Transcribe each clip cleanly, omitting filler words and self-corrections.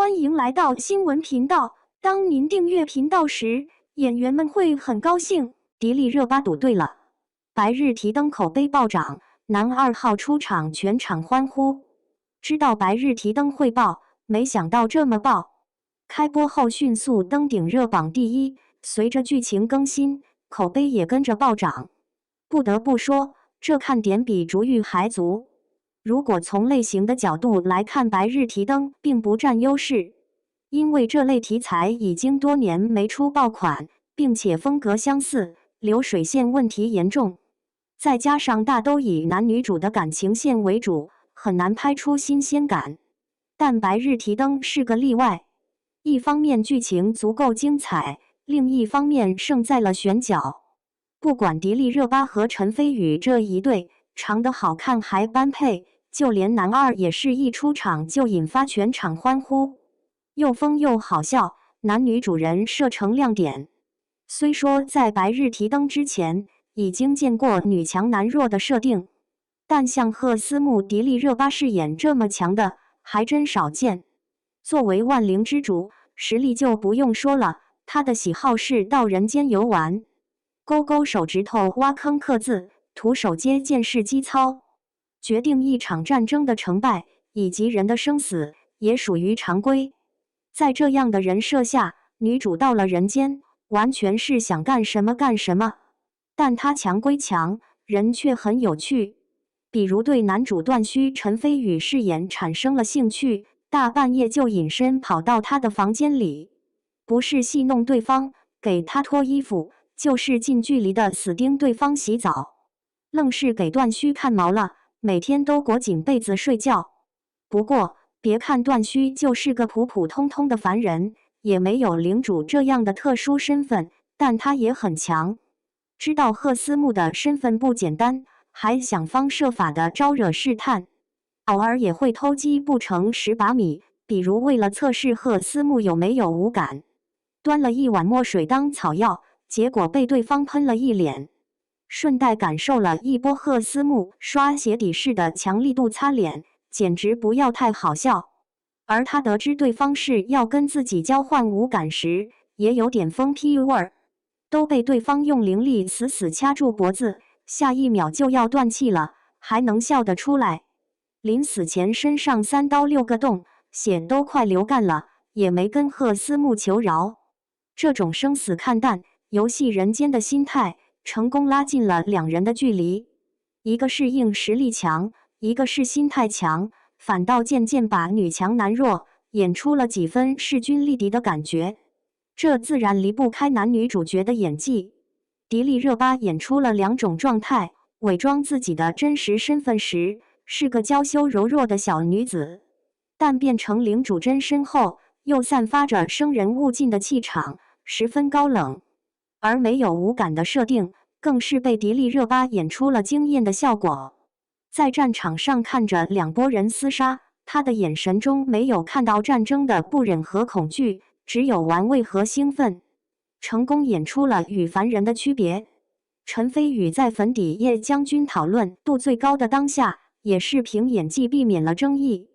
欢迎来到新闻频道。当您订阅频道时，演员们会很高兴。迪丽热巴赌对了，白日提灯口碑暴涨，男2号出场全场欢呼。知道白日提灯会爆，没想到这么爆。开播后迅速登顶热榜第一，随着剧情更新，口碑也跟着暴涨。不得不说，这看点比竹玉还足。如果从类型的角度来看，白日提灯并不占优势，因为这类题材已经多年没出爆款，并且风格相似，流水线问题严重，再加上大都以男女主的感情线为主，很难拍出新鲜感。但白日提灯是个例外，一方面剧情足够精彩，另一方面胜在了选角。不管迪丽热巴和陈飞宇这一对，长得好看还般配，就连男2也是一出场就引发全场欢呼，又疯又好笑，男女主人设成亮点。虽说在白日提灯之前已经见过女强男弱的设定，但像贺思慕、迪丽热巴饰演这么强的还真少见。作为万灵之主，实力就不用说了，她的喜好是到人间游玩，勾勾手指头挖坑刻字，徒手接剑式机操，决定一场战争的成败以及人的生死也属于常规。在这样的人设下，女主到了人间，完全是想干什么干什么。但她强归强，人却很有趣。比如对男主断须陈飞宇饰演产生了兴趣，大半夜就隐身跑到他的房间里，不是戏弄对方给他脱衣服，就是近距离的死盯对方洗澡，愣是给断须看毛了，每天都裹紧被子睡觉。不过别看断须就是个普普通通的凡人，也没有领主这样的特殊身份，但他也很强。知道贺思慕的身份不简单，还想方设法的招惹试探，偶尔也会偷鸡不成蚀把米。比如为了测试贺思慕有没有无感，端了一碗墨水当草药，结果被对方喷了一脸，顺带感受了一波贺思慕刷鞋底式的强力度擦脸，简直不要太好笑。而他得知对方是要跟自己交换无感时，也有点疯批味儿，都被对方用灵力死死掐住脖子，下一秒就要断气了，还能笑得出来。临死前身上3刀6个洞，血都快流干了，也没跟贺思慕求饶。这种生死看淡，游戏人间的心态，成功拉近了两人的距离。一个是硬实力强，一个是心态强，反倒渐渐把女强男弱演出了几分势均力敌的感觉。这自然离不开男女主角的演技。迪丽热巴演出了2种状态，伪装自己的真实身份时是个娇羞柔弱的小女子，但变成领主真身后又散发着生人勿近的气场，十分高冷。而没有无感的设定，更是被迪丽热巴演出了惊艳的效果。在战场上看着2拨人厮杀，她的眼神中没有看到战争的不忍和恐惧，只有玩味和兴奋，成功演出了与凡人的区别。陈飞宇在粉底液将军讨论度最高的当下，也是凭演技避免了争议，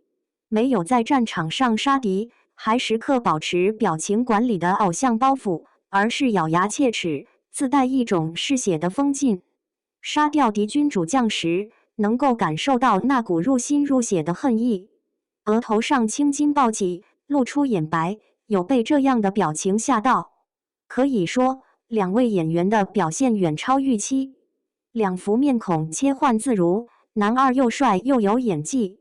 没有在战场上杀敌，还时刻保持表情管理的偶像包袱，而是咬牙切齿，自带一种嗜血的疯劲。杀掉敌军主将时，能够感受到那股入心入血的恨意，额头上青筋暴起，露出眼白，有被这样的表情吓到。可以说2位演员的表现远超预期，2副面孔切换自如，男2又帅又有演技。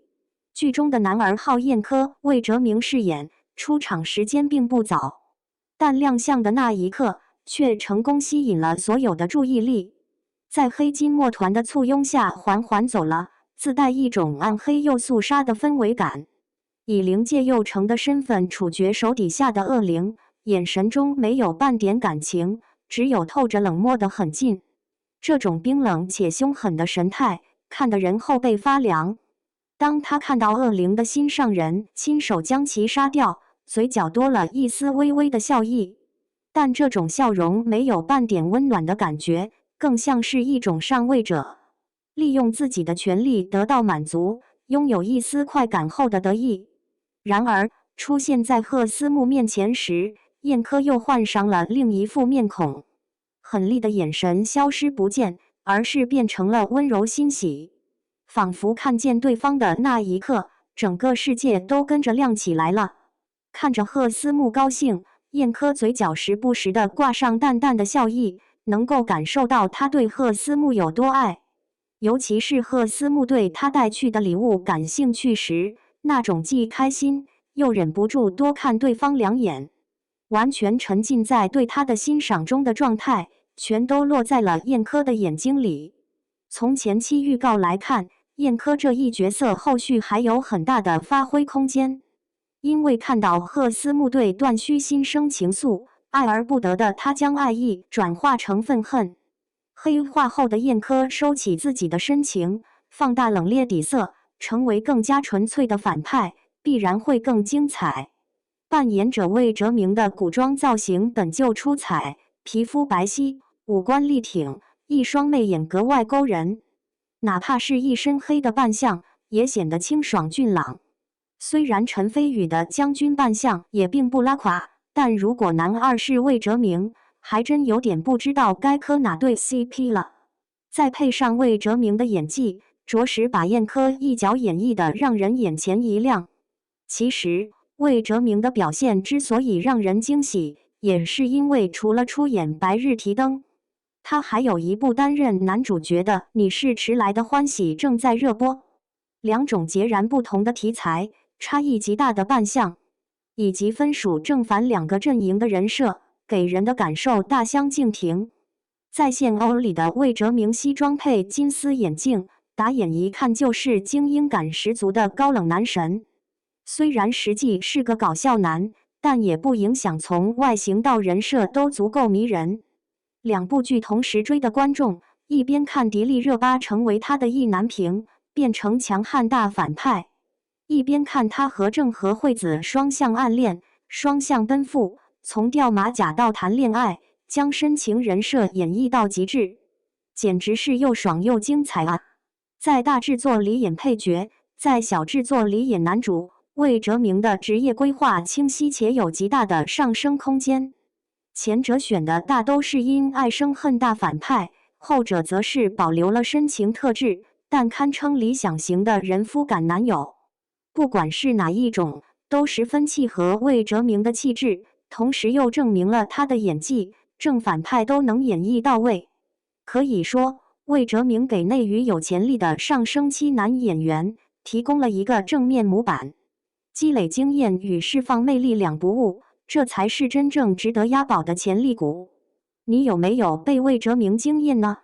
剧中的男2号燕科魏哲鸣饰演，出场时间并不早，但亮相的那一刻却成功吸引了所有的注意力，在黑金墨团的簇拥下缓缓走了，自带一种暗黑又肃杀的氛围感。以灵界右丞的身份处决手底下的恶灵，眼神中没有半点感情，只有透着冷漠的狠劲。这种冰冷且凶狠的神态，看得人后背发凉。当他看到恶灵的心上人，亲手将其杀掉，嘴角多了一丝微微的笑意，但这种笑容没有半点温暖的感觉，更像是一种上位者利用自己的权力得到满足，拥有一丝快感后的得意。然而出现在贺思慕面前时，燕科又换上了另一副面孔，狠厉的眼神消失不见，而是变成了温柔欣喜。仿佛看见对方的那一刻，整个世界都跟着亮起来了。看着贺思慕高兴，燕科嘴角时不时地挂上淡淡的笑意，能够感受到他对贺思慕有多爱。尤其是贺思慕对他带去的礼物感兴趣时，那种既开心又忍不住多看对方两眼，完全沉浸在对他的欣赏中的状态，全都落在了燕科的眼睛里。从前期预告来看，燕科这一角色后续还有很大的发挥空间，因为看到贺思慕对段虚心生情愫，爱而不得的他将爱意转化成愤恨。黑化后的燕科收起自己的深情，放大冷冽底色，成为更加纯粹的反派，必然会更精彩。扮演者魏哲鸣的古装造型本就出彩，皮肤白皙，五官力挺，一双媚眼格外勾人。哪怕是一身黑的扮相，也显得清爽俊朗。虽然陈飞宇的将军扮相也并不拉垮，但如果男二是魏哲鸣，还真有点不知道该磕哪对 CP 了。再配上魏哲鸣的演技，着实把燕科一角演绎的让人眼前一亮。其实，魏哲鸣的表现之所以让人惊喜，也是因为除了出演《白日提灯》，他还有一部担任男主角的《你是迟来的欢喜》正在热播。两种截然不同的题材，差异极大的扮相，以及分属正反两个阵营的人设，给人的感受大相径庭。在线偶里的魏哲鸣西装配金丝眼镜，打眼一看就是精英感十足的高冷男神。虽然实际是个搞笑男，但也不影响从外形到人设都足够迷人。两部剧同时追的观众，一边看迪丽热巴成为他的意难平，变成强悍大反派，一边看他和郑和惠子双向暗恋、双向奔赴，从掉马甲到谈恋爱，将深情人设演绎到极致，简直是又爽又精彩啊！在大制作里演配角，在小制作里演男主，魏哲鸣的职业规划清晰且有极大的上升空间。前者选的大都是因爱生恨大反派，后者则是保留了深情特质，但堪称理想型的人夫感男友。不管是哪一种，都十分契合魏哲鸣的气质，同时又证明了他的演技，正反派都能演绎到位。可以说，魏哲鸣给内娱有潜力的上升期男演员提供了一个正面模板。积累经验与释放魅力两不误，这才是真正值得押宝的潜力股。你有没有被魏哲鸣惊艳呢？